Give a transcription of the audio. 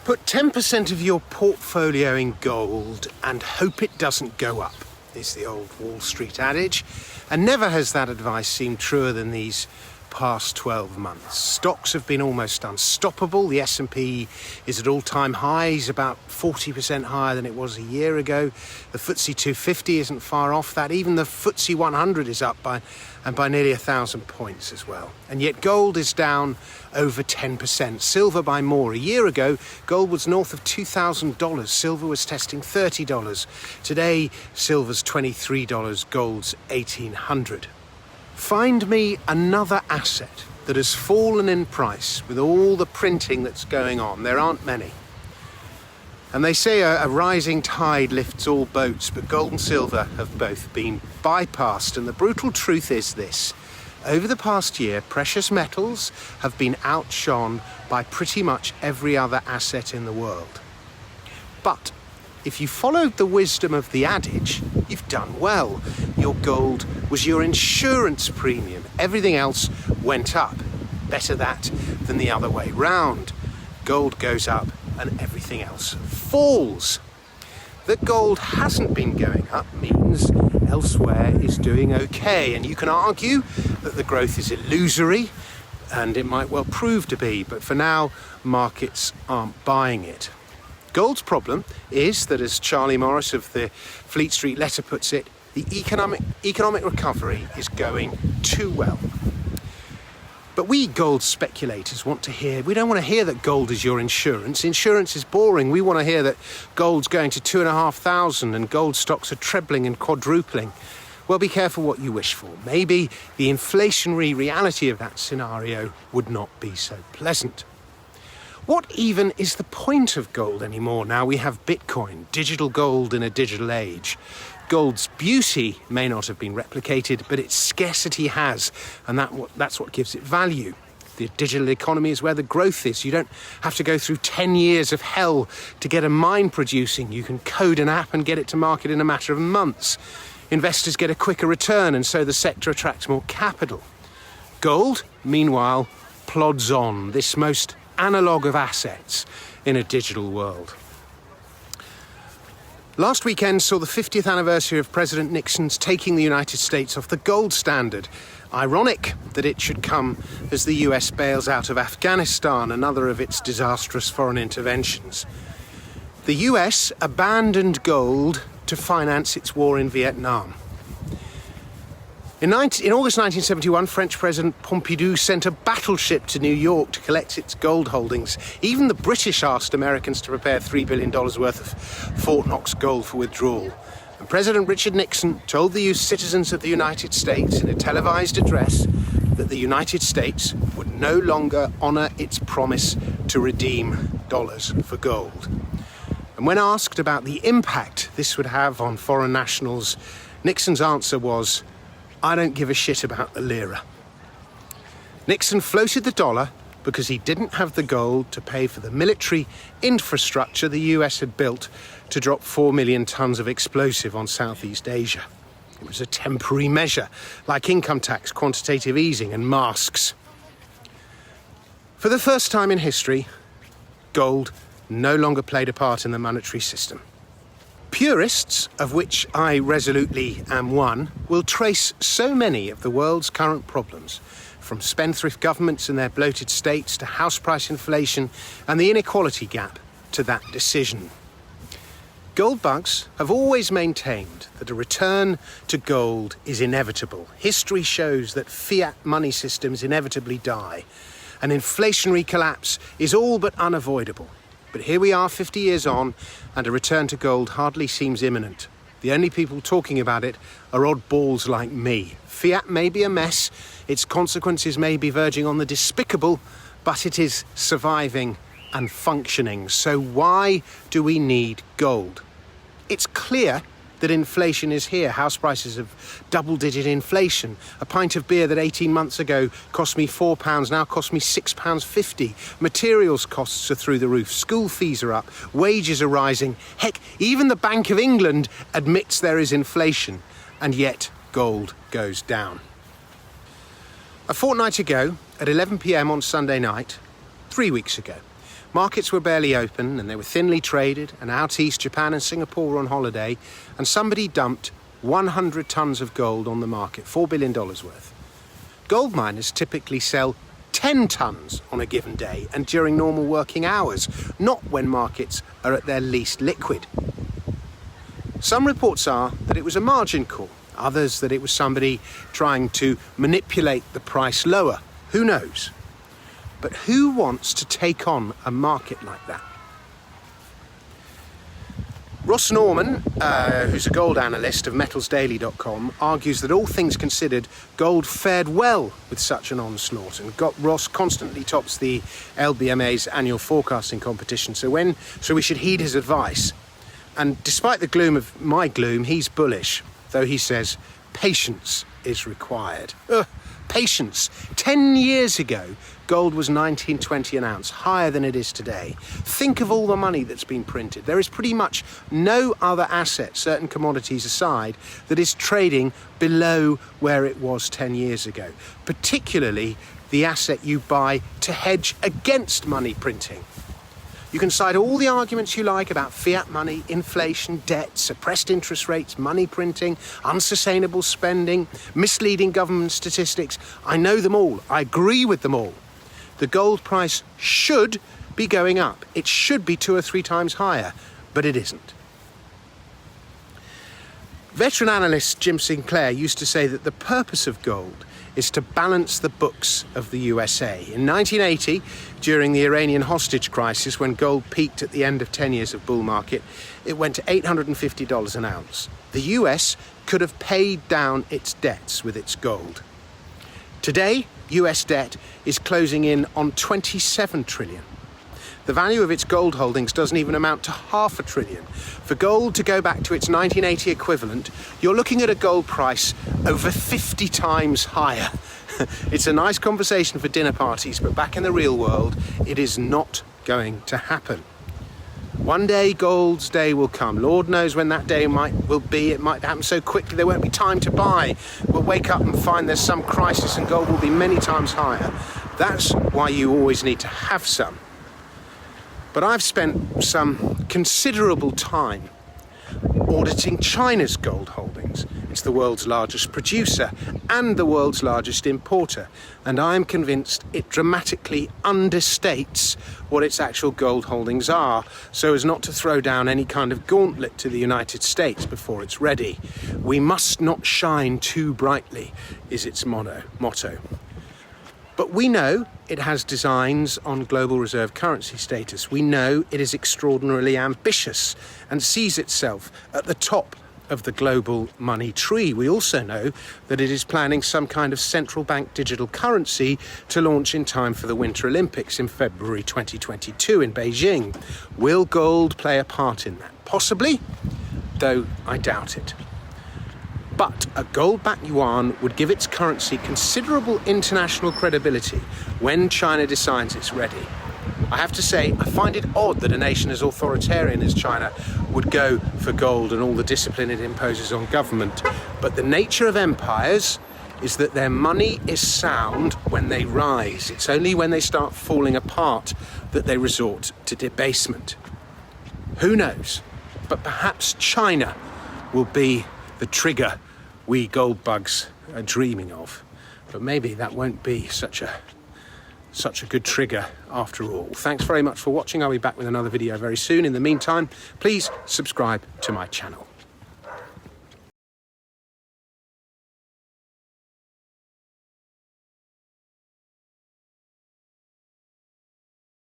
Put 10% of your portfolio in gold and hope it doesn't go up, is the old Wall Street adage. And never has that advice seemed truer than these past 12 months. Stocks have been almost unstoppable. The S&P is at all-time highs, about 40% higher than it was a year ago. The FTSE 250 isn't far off that. Even the FTSE 100 is up by nearly 1,000 points as well. And yet gold is down over 10%. Silver by more. A year ago, gold was north of $2,000. Silver was testing $30. Today, silver's $23. Gold's $1,800. Find me another asset that has fallen in price with all the printing that's going on. There aren't many. And they say a rising tide lifts all boats, but gold and silver have both been bypassed. And the brutal truth is this. Over the past year, precious metals have been outshone by pretty much every other asset in the world. But if you followed the wisdom of the adage, you've done well. Your gold was your insurance premium. Everything else went up. Better that than the other way round. Gold goes up and everything else falls. That gold hasn't been going up means elsewhere is doing okay. And you can argue that the growth is illusory, and it might well prove to be, but for now, markets aren't buying it. Gold's problem is that, as Charlie Morris of the Fleet Street Letter puts it, the economic recovery is going too well. But we gold speculators we don't want to hear that gold is your insurance. Insurance is boring. We want to hear that gold's going to 2,500 and gold stocks are trebling and quadrupling. Well, be careful what you wish for. Maybe the inflationary reality of that scenario would not be so pleasant. What even is the point of gold anymore now we have Bitcoin, digital gold in a digital age? Gold's beauty may not have been replicated, but its scarcity has, and that's what gives it value. The digital economy is where the growth is. You don't have to go through 10 years of hell to get a mine producing. You can code an app and get it to market in a matter of months. Investors get a quicker return, and so the sector attracts more capital. Gold, meanwhile, plods on, this most analogue of assets in a digital world. Last weekend saw the 50th anniversary of President Nixon's taking the United States off the gold standard. Ironic that it should come as the US bails out of Afghanistan, another of its disastrous foreign interventions. The US abandoned gold to finance its war in Vietnam. In August 1971, French President Pompidou sent a battleship to New York to collect its gold holdings. Even the British asked Americans to prepare $3 billion worth of Fort Knox gold for withdrawal. And President Richard Nixon told the citizens of the United States in a televised address that the United States would no longer honour its promise to redeem dollars for gold. And when asked about the impact this would have on foreign nationals, Nixon's answer was, "I don't give a shit about the lira." Nixon floated the dollar because he didn't have the gold to pay for the military infrastructure the US had built to drop 4 million tons of explosive on Southeast Asia. It was a temporary measure, like income tax, quantitative easing, and masks. For the first time in history, gold no longer played a part in the monetary system. Purists, of which I resolutely am one, will trace so many of the world's current problems, from spendthrift governments and their bloated states to house price inflation and the inequality gap, to that decision. Gold bugs have always maintained that a return to gold is inevitable. History shows that fiat money systems inevitably die. An inflationary collapse is all but unavoidable. But here we are 50 years on, and a return to gold hardly seems imminent. The only people talking about it are oddballs like me. Fiat may be a mess, its consequences may be verging on the despicable, but it is surviving and functioning. So why do we need gold? It's clear that inflation is here. House prices have double-digit inflation. A pint of beer that 18 months ago cost me £4 now costs me £6.50. Materials costs are through the roof. School fees are up. Wages are rising. Heck, even the Bank of England admits there is inflation. And yet, gold goes down. A fortnight ago, at 11 p.m. on Sunday night, 3 weeks ago, Markets were barely open and they were thinly traded, and out east Japan and Singapore were on holiday, and somebody dumped 100 tons of gold on the market, $4 billion worth. Gold miners typically sell 10 tons on a given day and during normal working hours, not when markets are at their least liquid. Some reports are that it was a margin call, others that it was somebody trying to manipulate the price lower. Who knows? But who wants to take on a market like that? Ross Norman, who's a gold analyst of metallsdaily.com, argues that all things considered, gold fared well with such an onslaught, and Ross constantly tops the LBMA's annual forecasting competition, so we should heed his advice. And despite the gloom of my gloom, he's bullish, though he says patience is required. Patience. 10 years ago, gold was $19.20 an ounce, higher than it is today. Think of all the money that's been printed. There is pretty much no other asset, certain commodities aside, that is trading below where it was 10 years ago, particularly the asset you buy to hedge against money printing. You can cite all the arguments you like about fiat money, inflation, debt, suppressed interest rates, money printing, unsustainable spending, misleading government statistics. I know them all. I agree with them all. The gold price should be going up. It should be 2 or 3 times higher, but it isn't. Veteran analyst Jim Sinclair used to say that the purpose of gold is to balance the books of the USA. In 1980, during the Iranian hostage crisis, when gold peaked at the end of 10 years of bull market, it went to $850 an ounce. The US could have paid down its debts with its gold. Today, US debt is closing in on $27 trillion. The value of its gold holdings doesn't even amount to $500 billion. For gold to go back to its 1980 equivalent, you're looking at a gold price over 50 times higher. It's a nice conversation for dinner parties, but back in the real world, it is not going to happen. One day, gold's day will come. Lord knows when that day will be. It might happen so quickly there won't be time to buy. We'll wake up and find there's some crisis and gold will be many times higher. That's why you always need to have some. But I've spent some considerable time auditing China's gold holdings. It's the world's largest producer and the world's largest importer, and I'm convinced it dramatically understates what its actual gold holdings are, so as not to throw down any kind of gauntlet to the United States before it's ready. We must not shine too brightly, is its motto. But we know it has designs on global reserve currency status. We know it is extraordinarily ambitious and sees itself at the top of the global money tree. We also know that it is planning some kind of central bank digital currency to launch in time for the Winter Olympics in February 2022 in Beijing. Will gold play a part in that? Possibly, though I doubt it. But a gold-backed yuan would give its currency considerable international credibility when China decides it's ready. I have to say, I find it odd that a nation as authoritarian as China would go for gold and all the discipline it imposes on government. But the nature of empires is that their money is sound when they rise. It's only when they start falling apart that they resort to debasement. Who knows? But perhaps China will be the trigger we gold bugs are dreaming of. But maybe that won't be such a good trigger after all. Thanks very much for watching. I'll be back with another video very soon. In the meantime, please subscribe to my channel.